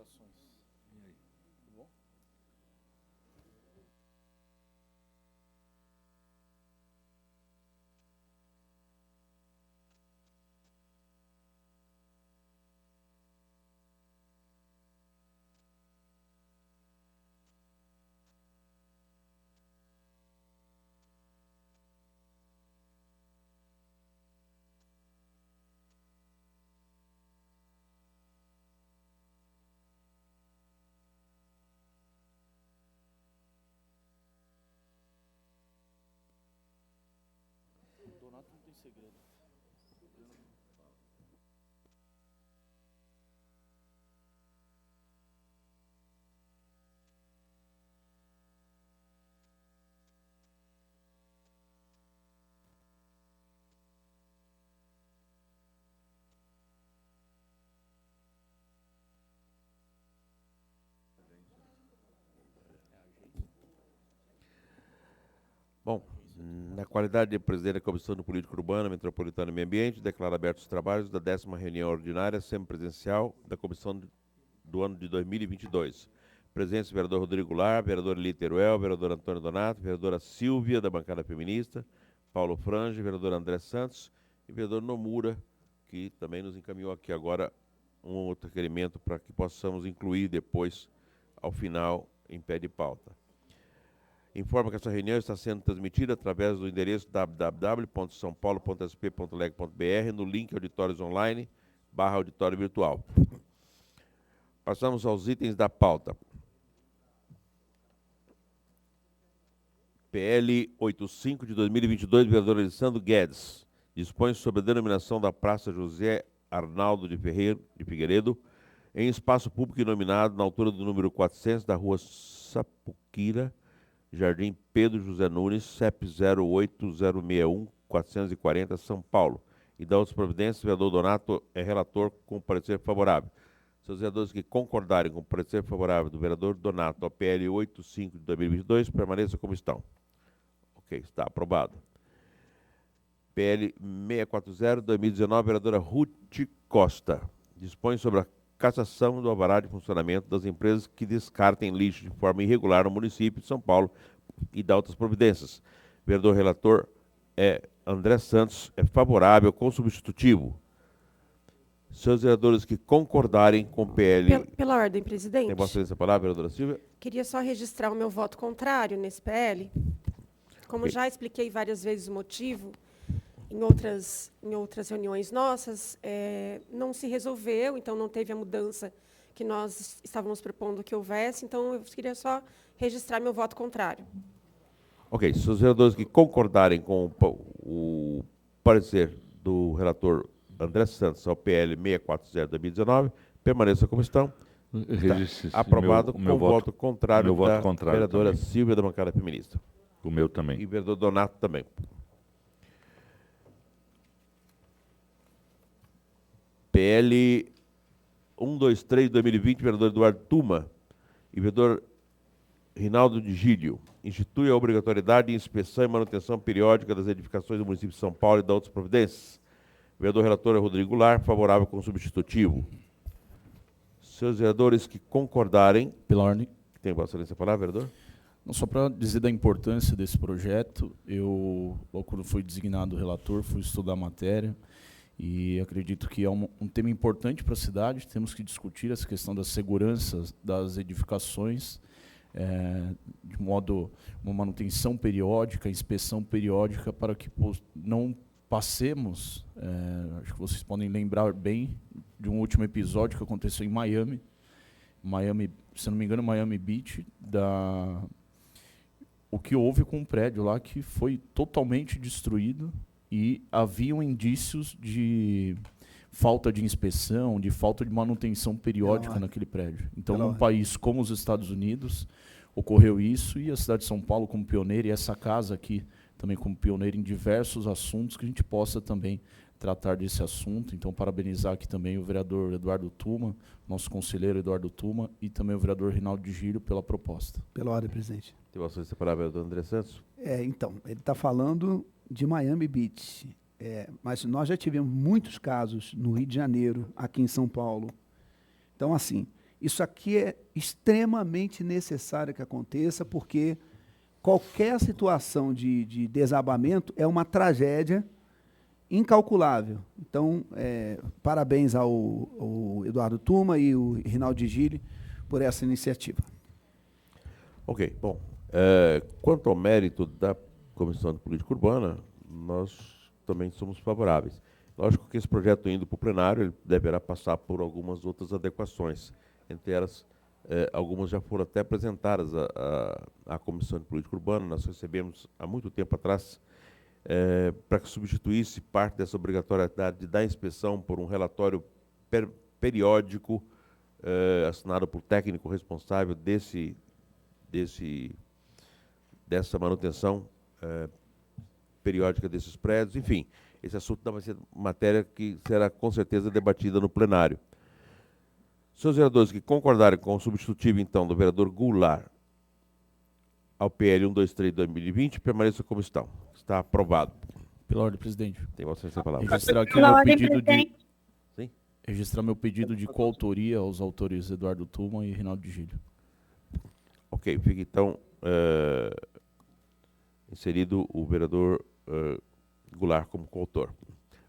Saudações. E aí? Tudo bom? Donato não tem segredo. Bom, na qualidade de presidente da Comissão de Política Urbana, Metropolitana e Meio Ambiente, declaro abertos os trabalhos da 10ª reunião ordinária semipresencial da Comissão do ano de 2022. Presentes o vereador Rodrigo Goulart, vereador Eli Teruel, vereador Antônio Donato, vereadora Silvia, da bancada feminista, Paulo Frange, vereador André Santos e vereador Nomura, que também nos encaminhou aqui agora um outro requerimento para que possamos incluir depois, ao final, em pé de pauta. Informa que essa reunião está sendo transmitida através do endereço www.saopaulo.sp.leg.br no link Auditórios Online /auditório virtual. Passamos aos itens da pauta. PL 85 de 2022, vereador Alessandro Guedes, dispõe sobre a denominação da Praça José Arnaldo de Figueiredo, em espaço público inominado na altura do número 400 da rua Sapuquira, Jardim Pedro José Nunes, CEP 08061-440, São Paulo. E da outras providências, o vereador Donato é relator com parecer favorável. Seus vereadores que concordarem com o parecer favorável do vereador Donato ao PL 85 de 2022, permaneçam como estão. Ok, está aprovado. PL 640 de 2019, vereadora Ruth Costa, dispõe sobre a cassação do alvará de funcionamento das empresas que descartem lixo de forma irregular no município de São Paulo e dá outras providências. Vereador relator André Santos é favorável com substitutivo. Seus vereadores que concordarem com o PL... Pela ordem, presidente. Tem Vossa Excelência a palavra, vereadora Silvia? Queria só registrar o meu voto contrário nesse PL. Como já expliquei várias vezes o motivo, em outras reuniões nossas, não se resolveu, então não teve a mudança que nós estávamos propondo que houvesse, então eu queria só registrar meu voto contrário. Ok, se os vereadores que concordarem com o parecer do relator André Santos ao PL 640 de 2019, permaneça como estão. Está aprovado com voto contrário da vereadora também. Silvia, da bancada feminista. O meu também. E vereador Donato também. PL 123 de 2020, vereador Eduardo Tuma e vereador Rinaldo de Gílio, institui a obrigatoriedade de inspeção e manutenção periódica das edificações do município de São Paulo e da outras providências. Vereador relator Rodrigo Goulart, favorável com substitutivo. Seus vereadores que concordarem... Pela ordem. Tem Vossa Excelência a palavra, vereador? Não, só para dizer da importância desse projeto, eu, logo quando fui designado relator, fui estudar a matéria e acredito que é um tema importante para a cidade. Temos que discutir essa questão da segurança das edificações, de modo uma manutenção periódica, inspeção periódica, para que não passemos, acho que vocês podem lembrar bem de um último episódio que aconteceu em Miami, se não me engano, Miami Beach, o que houve com um prédio lá que foi totalmente destruído e haviam indícios de falta de inspeção, de falta de manutenção periódica naquele prédio. Então, num país como os Estados Unidos, ocorreu isso, e a cidade de São Paulo como pioneira, e essa casa aqui também como pioneira em diversos assuntos, que a gente possa também tratar desse assunto. Então, parabenizar aqui também o vereador Eduardo Tuma, nosso conselheiro Eduardo Tuma, e também o vereador Rinaldo de Gílio pela proposta. Pela ordem, presidente. Tem Vossa Excelência a palavra, vereador André Santos? Então, ele está falando de Miami Beach, mas nós já tivemos muitos casos no Rio de Janeiro, aqui em São Paulo. Então, assim, Isso aqui é extremamente necessário que aconteça, porque qualquer situação de desabamento é uma tragédia incalculável. Então, parabéns ao Eduardo Tuma e o Rinaldo Gili por essa iniciativa. Ok, bom. Quanto ao mérito da Comissão de Política Urbana, nós também somos favoráveis. Lógico que esse projeto indo para o plenário, ele deverá passar por algumas outras adequações. Entre elas, algumas já foram até apresentadas à Comissão de Política Urbana. Nós recebemos há muito tempo atrás para que substituísse parte dessa obrigatoriedade da inspeção por um relatório periódico assinado por técnico responsável dessa manutenção periódica desses prédios. Enfim, esse assunto vai ser matéria que será com certeza debatida no plenário. Senhores vereadores que concordarem com o substitutivo, então, do vereador Goulart ao PL 123 de 2020, permaneça como estão. Está aprovado. Pela ordem, presidente. Tem você essa palavra. Registrar aqui Pela meu ordem, pedido de... presidente. Sim? Registrar meu pedido de coautoria aos autores Eduardo Tuma e Rinaldo Gili. Ok, fica então inserido o vereador Goulart como coautor.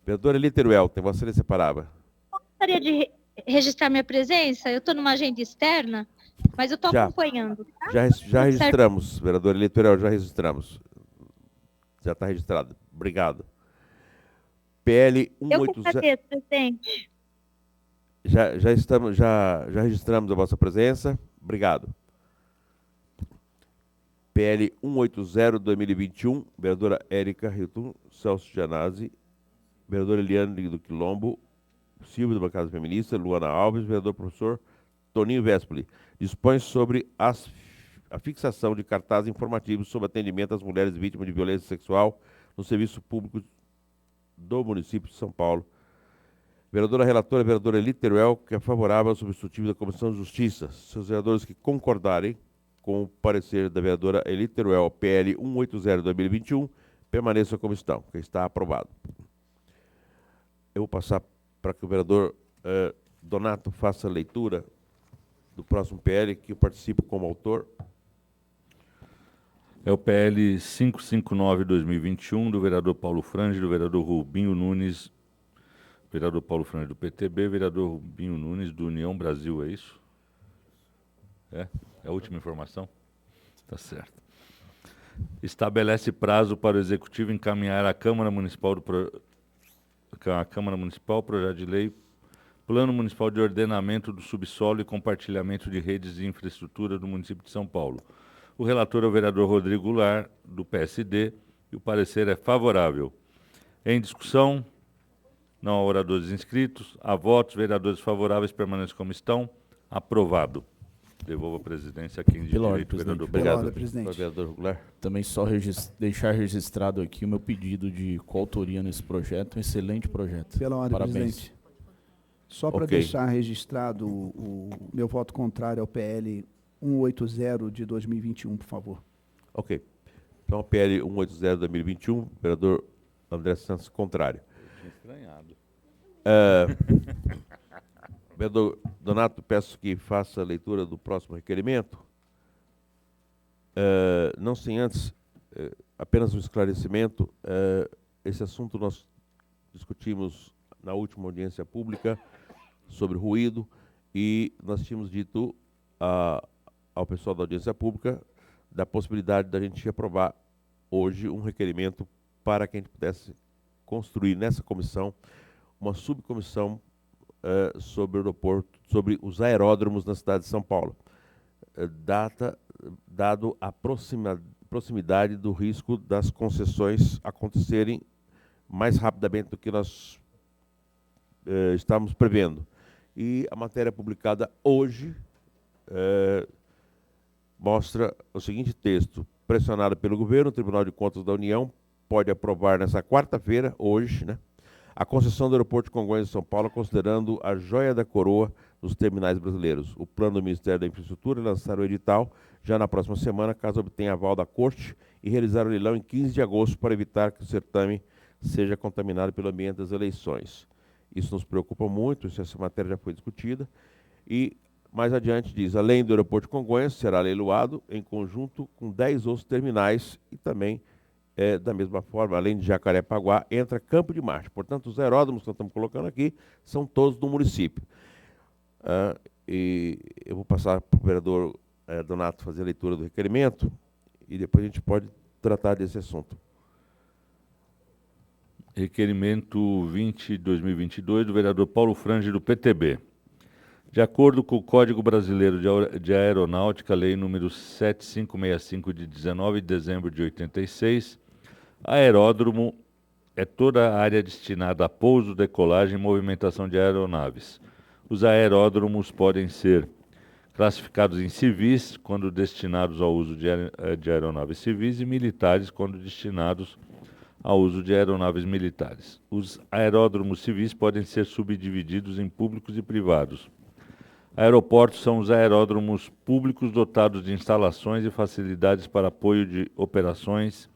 Vereadora Eliteruel, tem você nessa palavra. Gostaria de registrar minha presença. Eu estou numa agenda externa, mas eu estou Já. acompanhando. Tá? Já registramos, vereadora Eliteruel, já registramos. Já está registrado. Obrigado. PL Eu que 180... agradeço, presidente. Já registramos a vossa presença. Obrigado. PL 180/2021, vereadora Érica Hilton, Celso Gianazzi, vereadora Eliane do Quilombo, Silvio da Bancada Feminista, Luana Alves, vereador professor Toninho Vespoli. Dispõe sobre a fixação de cartazes informativos sobre atendimento às mulheres vítimas de violência sexual no serviço público do município de São Paulo. Vereadora relatora, vereadora Eliteruel, que é favorável ao substitutivo da Comissão de Justiça. Seus vereadores que concordarem com o parecer da vereadora Eliteruel, PL 180/2021, permaneça como estão, que está aprovado. Eu vou passar para que o vereador Donato faça a leitura do próximo PL, que eu participo como autor. É o PL 559/2021, do vereador Paulo Frange, do vereador Rubinho Nunes, vereador Paulo Frange do PTB, vereador Rubinho Nunes do União Brasil, é isso? É a última informação? Tá certo. Estabelece prazo para o Executivo encaminhar à Câmara Municipal projeto de lei Plano Municipal de Ordenamento do Subsolo e Compartilhamento de Redes de Infraestrutura do município de São Paulo. O relator é o vereador Rodrigo Goulart, do PSD, e o parecer é favorável. Em discussão, não há oradores inscritos, há votos, vereadores favoráveis permaneçam como estão. Aprovado. Devolvo a presidência a quem de Pela ordem, direito, vereador. presidente. Pela Obrigado, ordem, presidente. vereador Goulart. Também só deixar registrado aqui o meu pedido de coautoria nesse projeto. Um excelente projeto. Pela ordem, Parabéns. presidente. Só para Ok. deixar registrado o meu voto contrário ao PL 180 de 2021, por favor. Ok. Então, PL 180/2021, vereador André Santos, contrário. Estranhado. Vereador Donato, peço que faça a leitura do próximo requerimento. Não sem antes, apenas um esclarecimento. Esse assunto nós discutimos na última audiência pública sobre ruído e nós tínhamos dito ao pessoal da audiência pública da possibilidade da gente aprovar hoje um requerimento para que a gente pudesse construir nessa comissão uma subcomissão sobre o aeroporto, sobre os aeródromos na cidade de São Paulo, dado a proximidade do risco das concessões acontecerem mais rapidamente do que nós estávamos prevendo. E a matéria publicada hoje mostra o seguinte texto: pressionado pelo governo, o Tribunal de Contas da União pode aprovar nessa quarta-feira, hoje, né, a concessão do aeroporto de Congonhas de São Paulo, considerando a joia da coroa dos terminais brasileiros. O plano do Ministério da Infraestrutura é lançar o edital já na próxima semana, caso obtenha aval da Corte, e realizar o leilão em 15 de agosto para evitar que o certame seja contaminado pelo ambiente das eleições. Isso nos preocupa muito, essa matéria já foi discutida, e Mais adiante diz, além do aeroporto de Congonhas, será leiloado em conjunto com 10 outros terminais e também, da mesma forma, além de Jacarepaguá, entra Campo de Marte. Portanto, os aeródromos que nós estamos colocando aqui são todos do município. E eu vou passar para o vereador Donato fazer a leitura do requerimento e depois a gente pode tratar desse assunto. Requerimento 20/2022 do vereador Paulo Frange, do PTB. De acordo com o Código Brasileiro de Aeronáutica, Lei número 7565, de 19 de dezembro de 86, aeródromo é toda a área destinada a pouso, decolagem e movimentação de aeronaves. Os aeródromos podem ser classificados em civis, quando destinados ao uso de aeronaves civis, e militares, quando destinados ao uso de aeronaves militares. Os aeródromos civis podem ser subdivididos em públicos e privados. Aeroportos são os aeródromos públicos dotados de instalações e facilidades para apoio de operações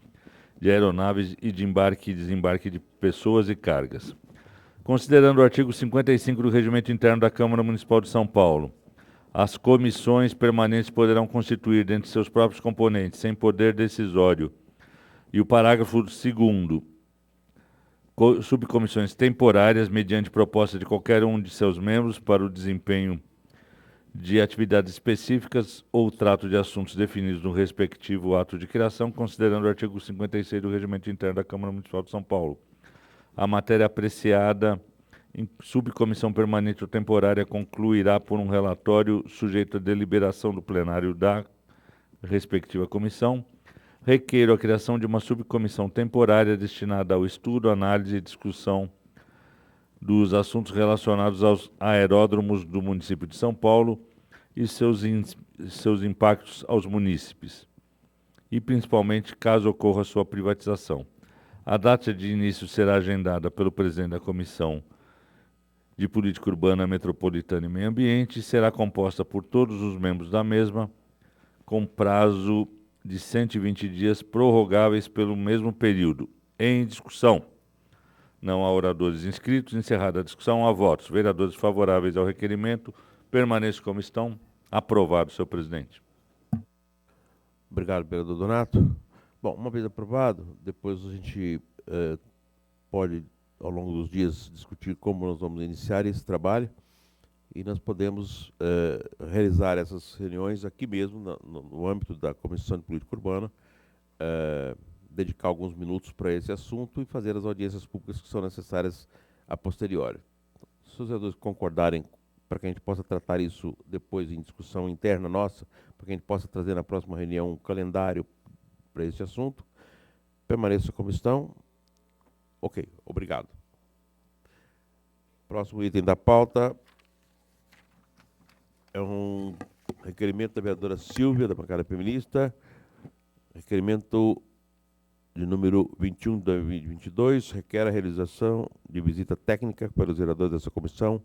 de aeronaves e de embarque e desembarque de pessoas e cargas. Considerando o artigo 55 do Regimento Interno da Câmara Municipal de São Paulo, as comissões permanentes poderão constituir, dentre seus próprios componentes, sem poder decisório, e o parágrafo 2º, subcomissões temporárias, mediante proposta de qualquer um de seus membros para o desempenho de atividades específicas ou trato de assuntos definidos no respectivo ato de criação, considerando o artigo 56 do Regimento Interno da Câmara Municipal de São Paulo. A matéria apreciada em subcomissão permanente ou temporária concluirá por um relatório sujeito à deliberação do plenário da respectiva comissão. Requeiro a criação de uma subcomissão temporária destinada ao estudo, análise e discussão dos assuntos relacionados aos aeródromos do município de São Paulo e seus impactos aos munícipes, e principalmente caso ocorra sua privatização. A data de início será agendada pelo presidente da Comissão de Política Urbana, Metropolitana e Meio Ambiente e será composta por todos os membros da mesma, com prazo de 120 dias prorrogáveis pelo mesmo período. Em discussão. Não há oradores inscritos. Encerrada a discussão, há votos. Vereadores favoráveis ao requerimento, permaneçam como estão. Aprovado, senhor presidente. Obrigado, vereador Donato. Bom, uma vez aprovado, depois a gente pode, ao longo dos dias, discutir como nós vamos iniciar esse trabalho e nós podemos realizar essas reuniões aqui mesmo, no âmbito da Comissão de Política Urbana, dedicar alguns minutos para esse assunto e fazer as audiências públicas que são necessárias a posteriori. Se os vereadores concordarem para que a gente possa tratar isso depois em discussão interna nossa, para que a gente possa trazer na próxima reunião um calendário para esse assunto, permaneça como estão. Ok, obrigado. Próximo item da pauta é um requerimento da vereadora Silvia, da bancada feminista, requerimento de número 21 de 2022, requer a realização de visita técnica para os vereadores dessa comissão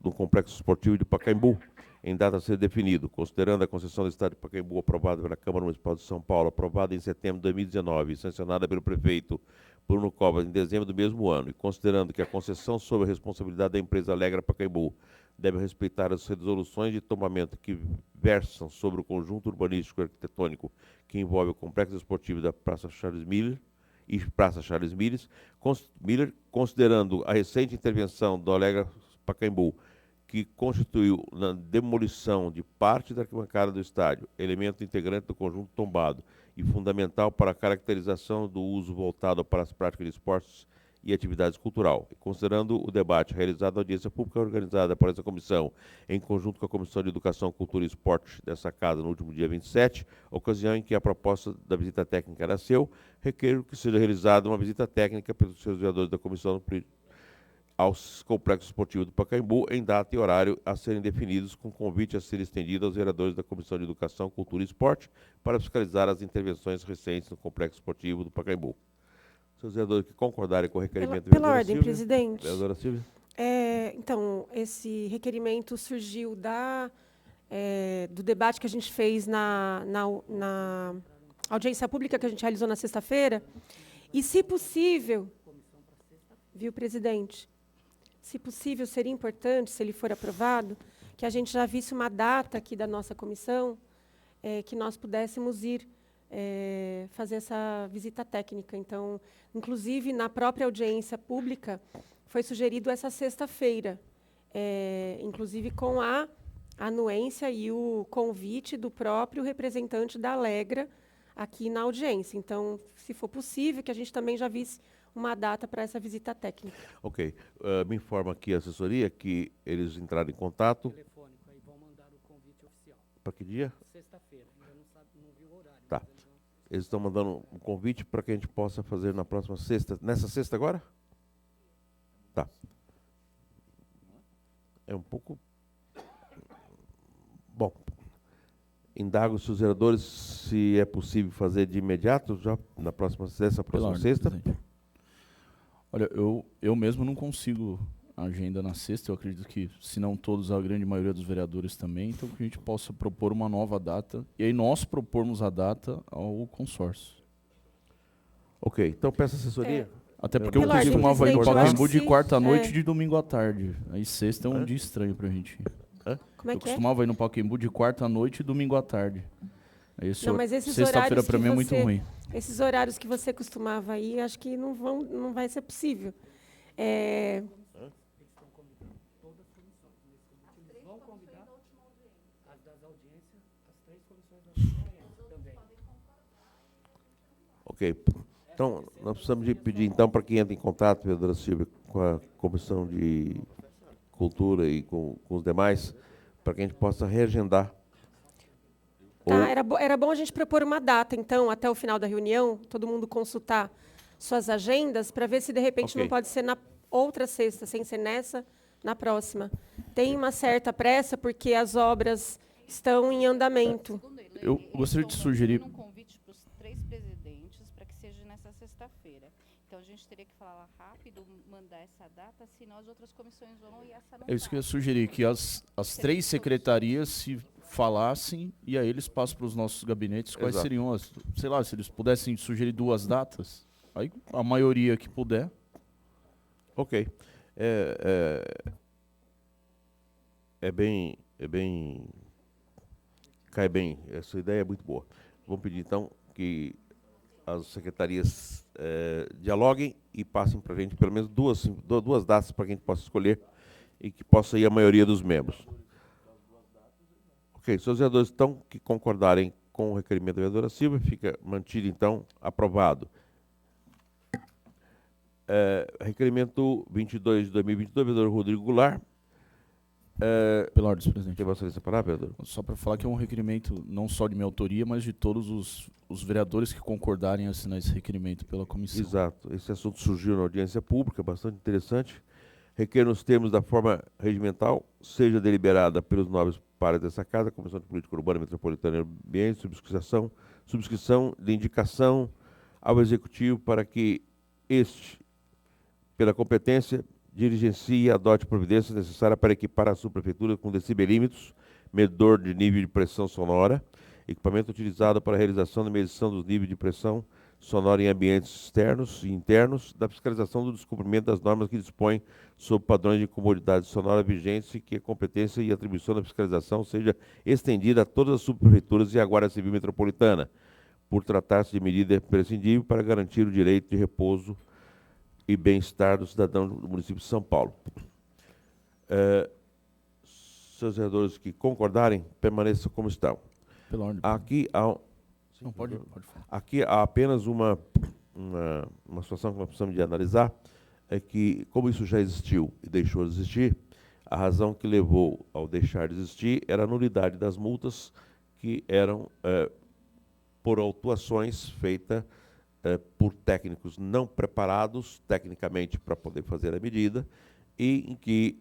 no Complexo Esportivo de Pacaembu, em data a ser definido, considerando a concessão do Estádio de Pacaembu aprovada pela Câmara Municipal de São Paulo, aprovada em setembro de 2019 e sancionada pelo prefeito Bruno Covas em dezembro do mesmo ano, e considerando que a concessão sob a responsabilidade da empresa Alegra Pacaembu deve respeitar as resoluções de tombamento que versam sobre o conjunto urbanístico e arquitetônico que envolve o Complexo Esportivo da Praça Charles Miller e Praça Charles Miller, considerando a recente intervenção do Alegra Pacaembu, que constituiu na demolição de parte da arquibancada do estádio, elemento integrante do conjunto tombado e fundamental para a caracterização do uso voltado para as práticas de esportes e atividades cultural. E considerando o debate realizado na audiência pública organizada por essa comissão, em conjunto com a Comissão de Educação, Cultura e Esporte dessa casa no último dia 27, ocasião em que a proposta da visita técnica nasceu, requeiro que seja realizada uma visita técnica pelos seus vereadores da Comissão ao Complexo Esportivo do Pacaembu, em data e horário a serem definidos, com convite a ser estendido aos vereadores da Comissão de Educação, Cultura e Esporte para fiscalizar as intervenções recentes no Complexo Esportivo do Pacaembu. Seus vereadores que concordarem com o requerimento... Pela ordem, Silvia, presidente. Vereadora Silvia. Então, esse requerimento surgiu do debate que a gente fez na audiência pública que a gente realizou na sexta-feira. E, se possível... Viu, presidente? Se possível, seria importante, se ele for aprovado, que a gente já visse uma data aqui da nossa comissão, que nós pudéssemos ir fazer essa visita técnica. Então, inclusive, na própria audiência pública, foi sugerido essa sexta-feira, inclusive com a anuência e o convite do próprio representante da Alegra aqui na audiência. Então, se for possível, que a gente também já visse uma data para essa visita técnica. Ok. Me informa aqui a assessoria que eles entraram em contato. Telefônico, aí vão mandar o convite oficial. Para que dia? Sexta-feira, ainda não viu o horário. Tá. mas eles vão- Eles estão mandando um convite para que a gente possa fazer na próxima sexta. Nessa sexta agora? Tá. É um pouco... Bom, indago se os vereadores se é possível fazer de imediato, já na próxima sexta, Pela próxima ordem, sexta. presidente. Olha, eu mesmo não consigo a agenda na sexta. Eu acredito que, se não todos, a grande maioria dos vereadores também. Então, que a gente possa propor uma nova data. E aí nós propormos a data ao consórcio. Ok, então peço assessoria. Até porque eu Pela ordem, costumava ir no presidente, eu Pacaembu acho de que quarta-noite é. e de domingo à tarde. Aí sexta é um Hã? dia estranho pra gente ir. Como é Eu que é? costumava ir no Pacaembu de quarta-noite e domingo à tarde. Aí Não, mas esses sexta-feira horários pra que mim é muito você- ruim. Esses horários que você costumava ir, acho que não vai ser possível. As das audiências, as 3 comissões da audiência também. Ok. Então, nós precisamos de pedir, então, para que entre em contato, vereadora Silvia, com a Comissão de Cultura e com os demais, para que a gente possa reagendar. Ou- Tá, era bom a gente propor uma data, então, até o final da reunião, todo mundo consultar suas agendas, para ver se, de repente, Ok. não pode ser na outra sexta, sem ser nessa, na próxima. Tem uma certa pressa, porque as obras estão em andamento. Segundo ele, Eu eles gostaria de estão sugerir- mandando um convite para os 3 presidentes para que seja nessa sexta-feira. Então a gente teria que falar rápido, mandar essa data, senão as outras comissões vão e essa não É isso que eu ia vai. sugerir, que as 3 secretarias se falassem e aí eles passam para os nossos gabinetes quais Exato. seriam as... Sei lá, se eles pudessem sugerir 2 datas, aí a maioria que puder. Ok. É bem... Cai bem. Essa ideia é muito boa. Vamos pedir, então, que as secretarias dialoguem e passem para a gente pelo menos duas datas para que a gente possa escolher e que possa ir a maioria dos membros. Ok, se os vereadores estão que concordarem com o requerimento da vereadora Silvia, fica mantido, então, aprovado. Requerimento 22 de 2022, vereador Rodrigo Goulart. Pela ordem, presidente. Tem vossa lista para vereador? Só para falar que é um requerimento não só de minha autoria, mas de todos os vereadores que concordarem em assinar esse requerimento pela comissão. Exato. Esse assunto surgiu na audiência pública, bastante interessante. Requer nos termos da forma regimental, seja deliberada pelos nobres pares dessa Casa, Comissão de Política Urbana, Metropolitana e Ambiente, subscrição de indicação ao Executivo para que este, pela competência, diligencie e adote providências necessárias para equipar a subprefeitura com decibelímetros, medidor de nível de pressão sonora, equipamento utilizado para a realização da medição dos níveis de pressão sonora em ambientes externos e internos, da fiscalização do descumprimento das normas que dispõem sobre padrões de comodidade sonora vigentes e que a competência e atribuição da fiscalização seja estendida a todas as subprefeituras e a Guarda Civil Metropolitana, por tratar-se de medida imprescindível para garantir o direito de repouso e bem-estar do cidadão do município de São Paulo. Seus vereadores que concordarem, permaneçam como estão. Pela ordem. Aqui há, Não, pode falar. aqui há apenas uma situação que nós precisamos de analisar, é que, como isso já existiu e deixou de existir, a razão que levou ao deixar de existir era a nulidade das multas que eram por autuações feitas por técnicos não preparados tecnicamente para poder fazer a medida, e em que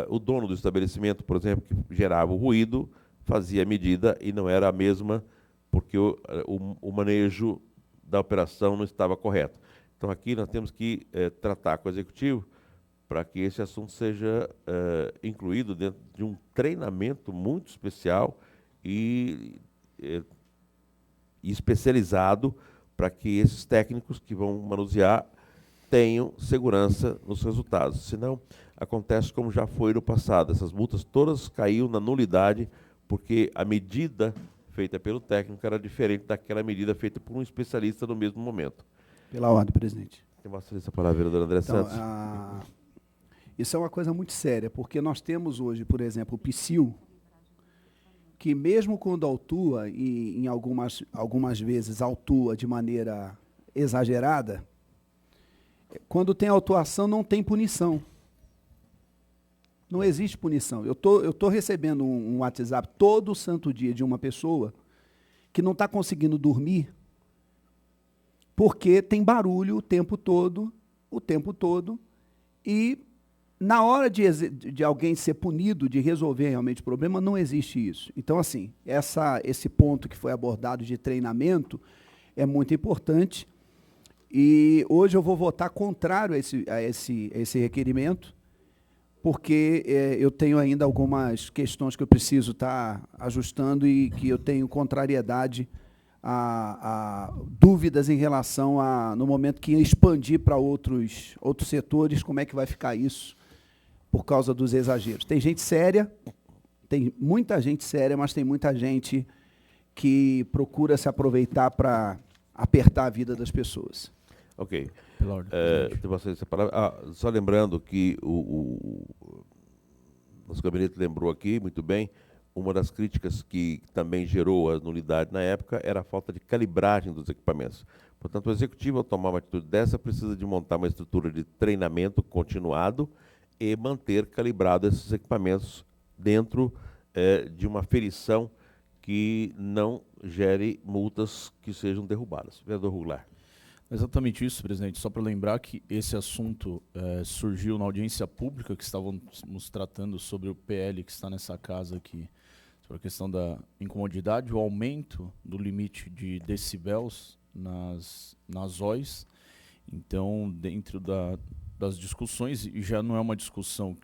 o dono do estabelecimento, por exemplo, que gerava o ruído, fazia a medida e não era a mesma, porque o manejo da operação não estava correto. Então, aqui nós temos que tratar com o Executivo para que esse assunto seja incluído dentro de um treinamento muito especial e especializado para que esses técnicos que vão manusear tenham segurança nos resultados. Senão, acontece como já foi no passado. Essas multas todas caíram na nulidade, porque a medida feita pelo técnico era diferente daquela medida feita por um especialista no mesmo momento. Pela ordem, presidente. Tem uma licença para a vereadora André Então, Santos. isso é uma coisa muito séria, porque nós temos hoje, por exemplo, o PSIL, que mesmo quando autua, e em algumas vezes autua de maneira exagerada, quando tem autuação não tem punição. Não existe punição. Eu tô recebendo um WhatsApp todo santo dia de uma pessoa que não está conseguindo dormir porque tem barulho o tempo todo, e na hora de alguém ser punido, de resolver realmente o problema, não existe isso. Então, assim, esse ponto que foi abordado de treinamento é muito importante, e hoje eu vou votar contrário a esse requerimento, porque eu tenho ainda algumas questões que eu preciso estar ajustando e que eu tenho contrariedade a dúvidas em relação a, no momento que expandir para outros setores, como é que vai ficar isso por causa dos exageros. Tem gente séria, tem muita gente séria, mas tem muita gente que procura se aproveitar para apertar a vida das pessoas. Ok. Pela ordem, Tem bastante essa palavra. Só lembrando que o nosso gabinete lembrou aqui, muito bem, uma das críticas que também gerou a nulidade na época era a falta de calibragem dos equipamentos. Portanto, o executivo, ao tomar uma atitude dessa, precisa de montar uma estrutura de treinamento continuado e manter calibrados esses equipamentos dentro de uma ferição que não gere multas que sejam derrubadas. Vereador Rular. Exatamente isso, presidente. Só para lembrar que esse assunto surgiu na audiência pública que estávamos tratando sobre o PL que está nessa casa aqui, sobre a questão da incomodidade, o aumento do limite de decibéis nas OIs. Então, dentro das discussões, e já não é uma discussão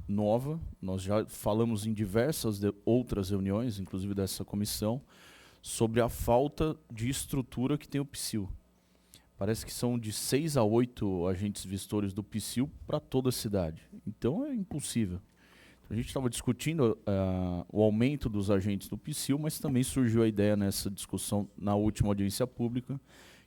nova, nós já falamos em diversas outras reuniões, inclusive dessa comissão, sobre a falta de estrutura que tem o PSIL. Parece que são de 6 a 8 agentes vistores do PSIL para toda a cidade. Então é impossível. A gente estava discutindo o aumento dos agentes do PSIL, mas também surgiu a ideia nessa discussão na última audiência pública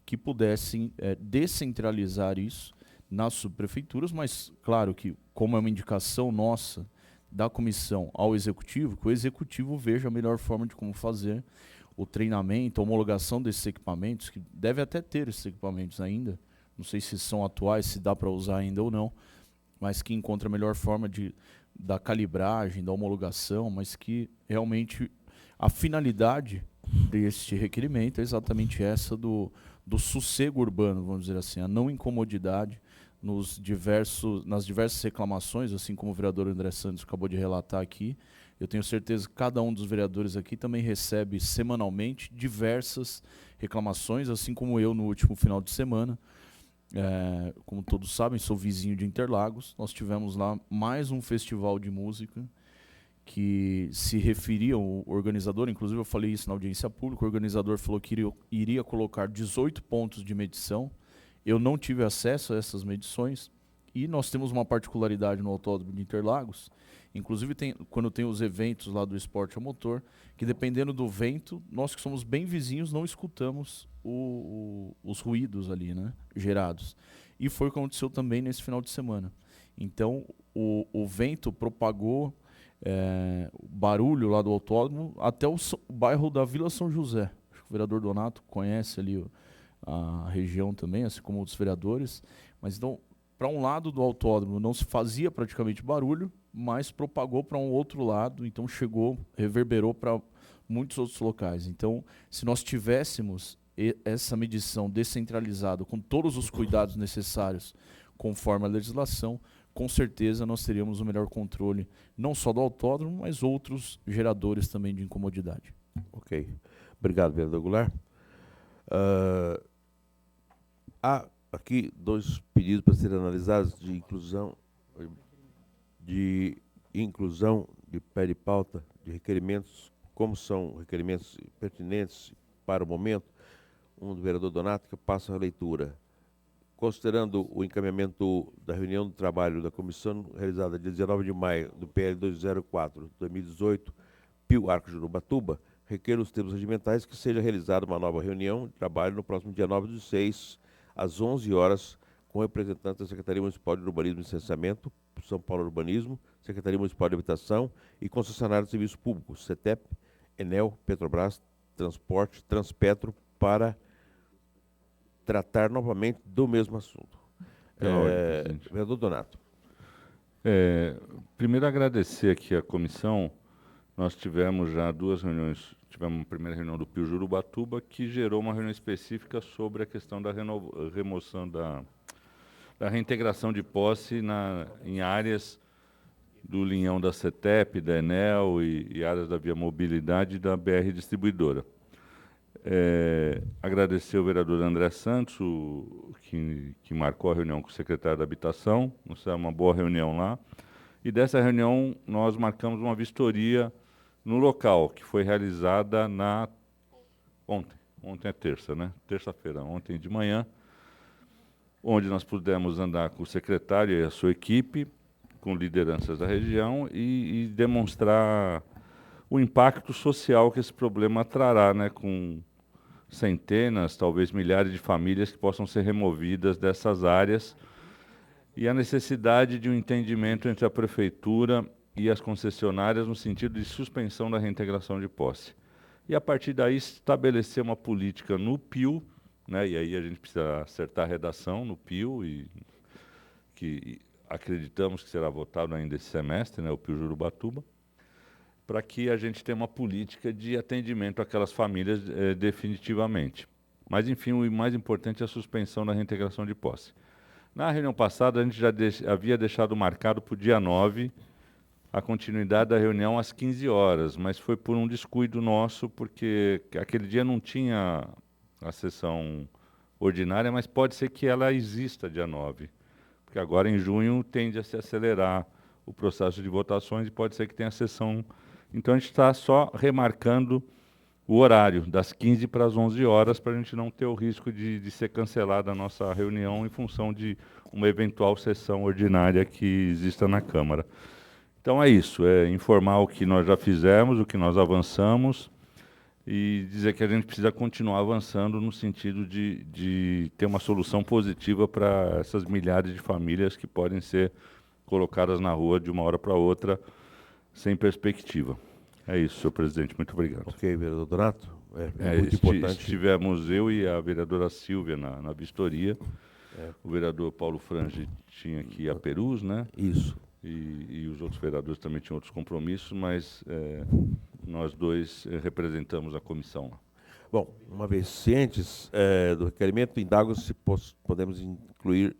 que pudessem descentralizar isso nas subprefeituras, mas claro que, como é uma indicação nossa da comissão ao executivo, que o executivo veja a melhor forma de como fazer o treinamento, a homologação desses equipamentos, que deve até ter esses equipamentos ainda, não sei se são atuais, se dá para usar ainda ou não, mas que encontra a melhor forma da calibragem, da homologação, mas que realmente a finalidade deste requerimento é exatamente essa do sossego urbano, vamos dizer assim, a não incomodidade nas diversas reclamações, assim como o vereador André Santos acabou de relatar aqui. Eu tenho certeza que cada um dos vereadores aqui também recebe semanalmente diversas reclamações, assim como eu no último final de semana. Como todos sabem, sou vizinho de Interlagos. Nós tivemos lá mais um festival de música que se referia ao organizador, inclusive eu falei isso na audiência pública, o organizador falou que iria colocar 18 pontos de medição. Eu não tive acesso a essas medições e nós temos uma particularidade no Autódromo de Interlagos. Inclusive, quando tem os eventos lá do esporte a motor, que dependendo do vento, nós que somos bem vizinhos não escutamos os ruídos ali, né, gerados. E foi o que aconteceu também nesse final de semana. Então, o vento propagou o barulho lá do autódromo até o bairro da Vila São José. Acho que o vereador Donato conhece ali a região também, assim como outros vereadores. Mas então, para um lado do autódromo não se fazia praticamente barulho, mas propagou para um outro lado, então reverberou para muitos outros locais. Então, se nós tivéssemos essa medição descentralizada, com todos os cuidados necessários, conforme a legislação, com certeza nós teríamos o melhor controle, não só do autódromo, mas outros geradores também de incomodidade. Ok. Obrigado, vereador Goulart. Há aqui 2 pedidos para serem analisados de inclusão de pé de pauta de requerimentos, como são requerimentos pertinentes para o momento. Um do vereador Donato, que eu passo a leitura. considerando o encaminhamento da reunião do trabalho da comissão realizada dia 19 de maio do PL 204/2018, Pio Arco Jurubatuba, requer os termos regimentais que seja realizada uma nova reunião de trabalho no próximo dia 9/6, às 11 horas, com representantes da Secretaria Municipal de Urbanismo e Licenciamento, São Paulo Urbanismo, Secretaria Municipal de Habitação e concessionária de serviços públicos, CETEP, Enel, Petrobras, Transporte, Transpetro, para tratar novamente do mesmo assunto. Vereador Donato. Primeiro agradecer aqui a comissão. Nós tivemos já 2 reuniões. Tivemos uma primeira reunião do Pio Jurubatuba, que gerou uma reunião específica sobre a questão da remoção da reintegração de posse em áreas do linhão da CETEP, da Enel e áreas da Via Mobilidade e da BR Distribuidora. Agradecer ao vereador André Santos, que marcou a reunião com o secretário da Habitação. Foi uma boa reunião lá. E dessa reunião nós marcamos uma vistoria no local, que foi realizada ontem é terça, né? Terça-feira, ontem de manhã, onde nós pudemos andar com o secretário e a sua equipe, com lideranças da região, e demonstrar o impacto social que esse problema trará, né, com centenas, talvez milhares de famílias que possam ser removidas dessas áreas, e a necessidade de um entendimento entre a prefeitura e as concessionárias no sentido de suspensão da reintegração de posse. E, a partir daí, estabelecer uma política no PIO, né, e aí a gente precisa acertar a redação no PIO, que acreditamos que será votado ainda esse semestre, né, o Pio Jurubatuba, para que a gente tenha uma política de atendimento àquelas famílias definitivamente. Mas, enfim, o mais importante é a suspensão da reintegração de posse. Na reunião passada, a gente já havia deixado marcado para o dia 9 a continuidade da reunião às 15 horas, mas foi por um descuido nosso, porque aquele dia não tinha a sessão ordinária, mas pode ser que ela exista dia 9, porque agora em junho tende a se acelerar o processo de votações e pode ser que tenha a sessão. Então a gente está só remarcando o horário, das 15 para as 11 horas, para a gente não ter o risco de ser cancelada a nossa reunião em função de uma eventual sessão ordinária que exista na Câmara. Então é isso, é informar o que nós já fizemos, o que nós avançamos, e dizer que a gente precisa continuar avançando no sentido de ter uma solução positiva para essas milhares de famílias que podem ser colocadas na rua de uma hora para outra, sem perspectiva. É isso, senhor presidente. Muito obrigado. Ok, vereador Donato. Muito importante. Estivemos eu e a vereadora Silvia na vistoria. O vereador Paulo Frange tinha que ir a Perus, né? Isso. E os outros vereadores também tinham outros compromissos, mas nós dois representamos a comissão lá. Bom, uma vez cientes do requerimento, indago se podemos incluir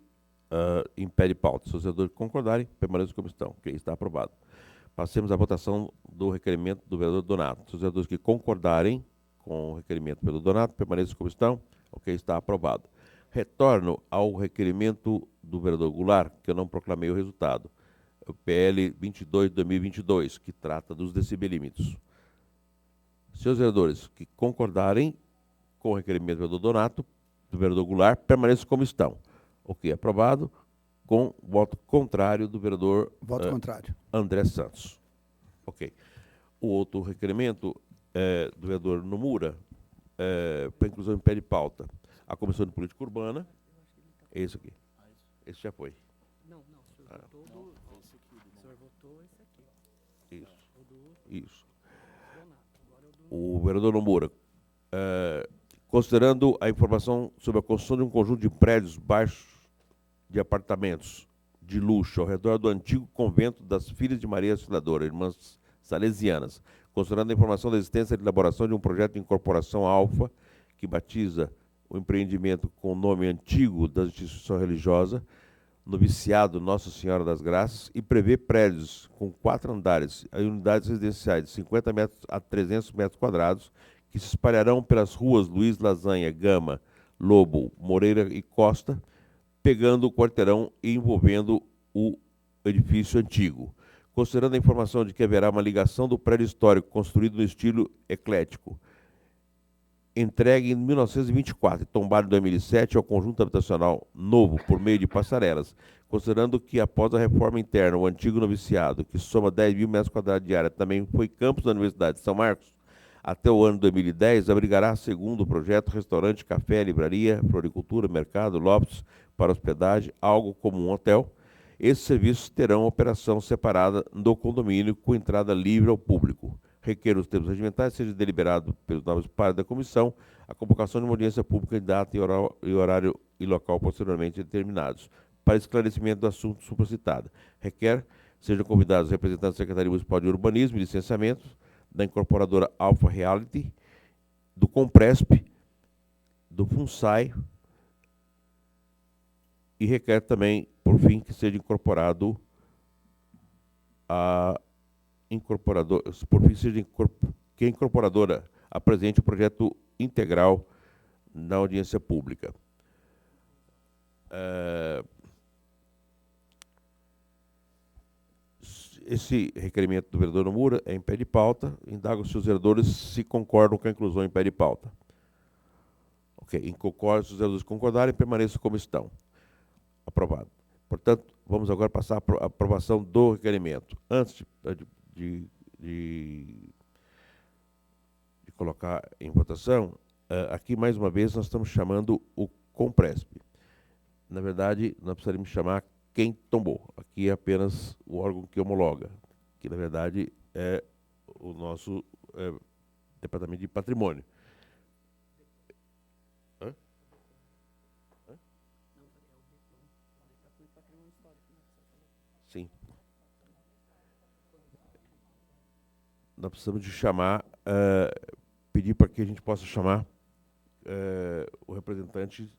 em pé de pauta. Se os vereadores concordarem, permaneçam como estão. Ok, está aprovado. Passemos à votação do requerimento do vereador Donato. Se os vereadores que concordarem com o requerimento pelo Donato, permaneçam como estão. Ok, está aprovado. Retorno ao requerimento do vereador Goulart, que eu não proclamei o resultado. O PL 22 de 2022, que trata dos decibelímetros. Senhores vereadores que concordarem com o requerimento do vereador Donato, do vereador Goulart, permaneçam como estão. Ok, aprovado. Com voto contrário do vereador Voto contrário. André Santos. Ok. O outro requerimento do vereador Nomura, para inclusão em pé de pauta. A Comissão de Política Urbana. Esse aqui. Esse já foi. Não, o senhor votou o senhor votou esse aqui. Isso. O do Isso. Donato. Agora é o do... O vereador Nomura, considerando a informação sobre a construção de um conjunto de prédios baixos de apartamentos de luxo ao redor do antigo convento das Filhas de Maria Auxiliadora, Irmãs Salesianas, considerando a informação da existência de elaboração de um projeto de incorporação alfa que batiza o empreendimento com o nome antigo da instituição religiosa, Noviciado Nossa Senhora das Graças, e prevê prédios com 4 andares e unidades residenciais de 50 metros a 300 metros quadrados, que se espalharão pelas ruas Luiz Lasanha, Gama, Lobo, Moreira e Costa, pegando o quarteirão e envolvendo o edifício antigo. Considerando a informação de que haverá uma ligação do prédio histórico construído no estilo eclético entregue em 1924 e tombado em 2007 ao conjunto habitacional novo por meio de passarelas, considerando que após a reforma interna, o antigo noviciado, que soma 10 mil metros quadrados de área, também foi campus da Universidade de São Marcos, até o ano 2010, abrigará, segundo o projeto, restaurante, café, livraria, floricultura, mercado, lofts para hospedagem, algo como um hotel. Esses serviços terão operação separada do condomínio com entrada livre ao público. Requer os termos regimentais, seja deliberado pelos novos pares da comissão, a convocação de uma audiência pública em data e horário e local posteriormente determinados, para esclarecimento do assunto supracitado. Requer sejam convidados representantes da Secretaria Municipal de Urbanismo e Licenciamento, da incorporadora Alpha Reality, do Compresp, do FUNSAI, e requer também, por fim, que seja incorporado a incorporadora, por fim, que a incorporadora apresente o projeto integral na audiência pública. Esse requerimento do vereador Nomura é em pé de pauta. Indago se os vereadores se concordam com a inclusão em pé de pauta. Ok, se os vereadores concordarem, permaneçam como estão. Aprovado. Portanto, vamos agora passar à aprovação do requerimento. Antes de colocar em votação, aqui mais uma vez nós estamos chamando o Compresp. Na verdade, nós precisaríamos chamar quem tombou. Aqui é apenas o órgão que homologa, que na verdade é o nosso Departamento de Patrimônio. Hã? Hã? Sim. Nós precisamos de chamar, pedir para que a gente possa chamar o representante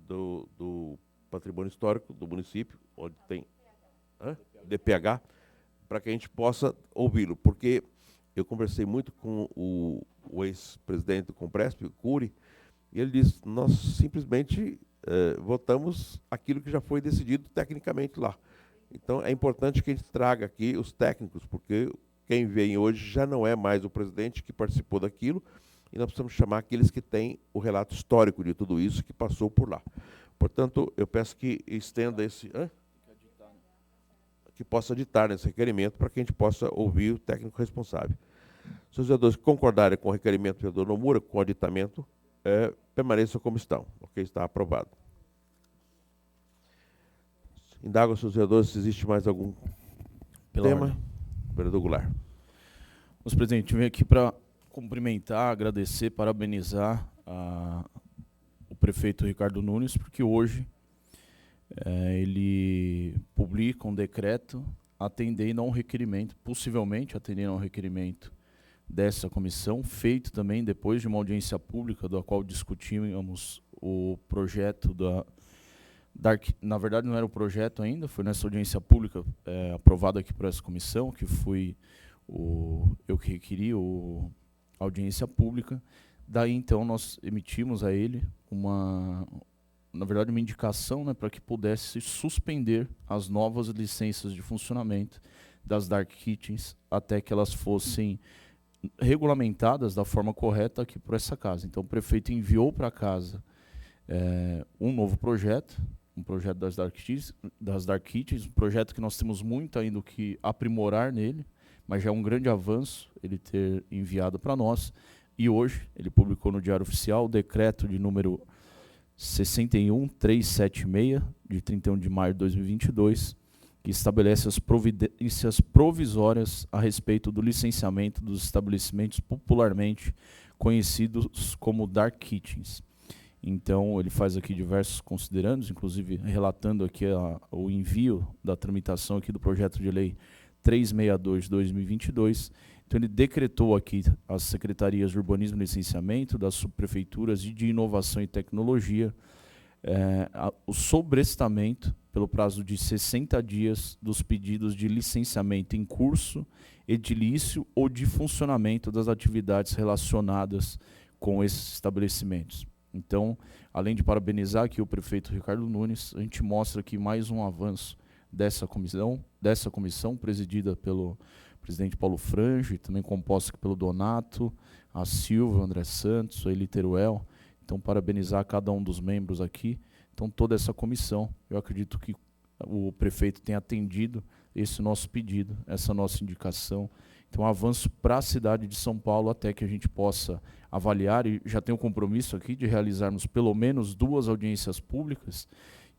do patrimônio histórico do município, onde tem DPH, para que a gente possa ouvi-lo, porque eu conversei muito com o ex-presidente do Compresp, o Cury, e ele disse, nós simplesmente votamos aquilo que já foi decidido tecnicamente lá. Então, é importante que a gente traga aqui os técnicos, porque quem vem hoje já não é mais o presidente que participou daquilo, e nós precisamos chamar aqueles que têm o relato histórico de tudo isso que passou por lá. Portanto, eu peço que estenda esse... que possa ditar nesse requerimento para que a gente possa ouvir o técnico responsável. Se os vereadores concordarem com o requerimento do vereador Nomura, com o aditamento, permaneçam como estão. Ok, está aprovado. Indago aos vereadores se existe mais algum tema. Ordem. Vereador Goulart. Senhor presidente, eu venho aqui para cumprimentar, agradecer, parabenizar o prefeito Ricardo Nunes, porque hoje ele publica um decreto atendendo a um requerimento, possivelmente atendendo a um requerimento dessa comissão, feito também depois de uma audiência pública, da qual discutimos o projeto na verdade não era o projeto ainda, foi nessa audiência pública aprovada aqui por essa comissão, que foi eu que requeri a audiência pública. Daí então nós emitimos a ele na verdade uma indicação, né, para que pudesse suspender as novas licenças de funcionamento das Dark Kitchens até que elas fossem regulamentadas da forma correta aqui por essa casa. Então o prefeito enviou para a casa um novo projeto, um projeto das Dark Kitchens, um projeto que nós temos muito ainda o que aprimorar nele, mas já é um grande avanço ele ter enviado para nós. E hoje ele publicou no Diário Oficial o decreto de número 61376, de 31 de maio de 2022, que estabelece as providências provisórias a respeito do licenciamento dos estabelecimentos popularmente conhecidos como Dark Kitchens. Então, ele faz aqui diversos considerandos, inclusive relatando aqui o envio da tramitação aqui do projeto de lei 362 de 2022. Então, ele decretou aqui as secretarias de Urbanismo e Licenciamento, das subprefeituras e de Inovação e Tecnologia, o sobrestamento, pelo prazo de 60 dias, dos pedidos de licenciamento em curso, edilício ou de funcionamento das atividades relacionadas com esses estabelecimentos. Então, além de parabenizar aqui o prefeito Ricardo Nunes, a gente mostra aqui mais um avanço dessa comissão presidida pelo presidente Paulo Frange, também composto aqui pelo Donato, a Silva, o André Santos, a Eli Teruel. Então, parabenizar cada um dos membros aqui. Então, toda essa comissão, eu acredito que o prefeito tem atendido esse nosso pedido, essa nossa indicação. Então, avanço para a cidade de São Paulo até que a gente possa avaliar, e já tenho um compromisso aqui de realizarmos pelo menos 2 audiências públicas,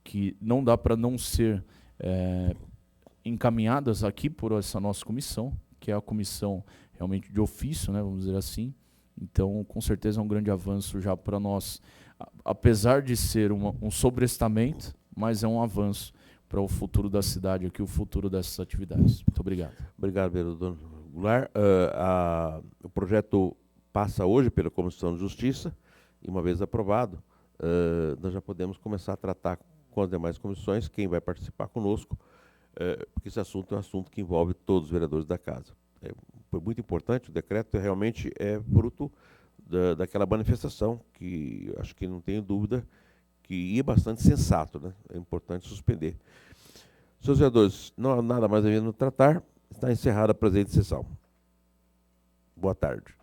que não dá para não ser encaminhadas aqui por essa nossa comissão, que é a comissão realmente de ofício, né, vamos dizer assim. Então, com certeza é um grande avanço já para nós, apesar de ser um sobrestamento, mas é um avanço para o futuro da cidade aqui, o futuro dessas atividades. Muito obrigado. Obrigado, vereador Goulart. O projeto passa hoje pela Comissão de Justiça, e uma vez aprovado, nós já podemos começar a tratar com as demais comissões, quem vai participar conosco, porque esse assunto é um assunto que envolve todos os vereadores da casa. Foi muito importante, o decreto realmente é fruto daquela manifestação, que acho que não tenho dúvida, que ia bastante sensato, né? É importante suspender. Senhores vereadores, não há nada mais a tratar, está encerrada a presente sessão. Boa tarde.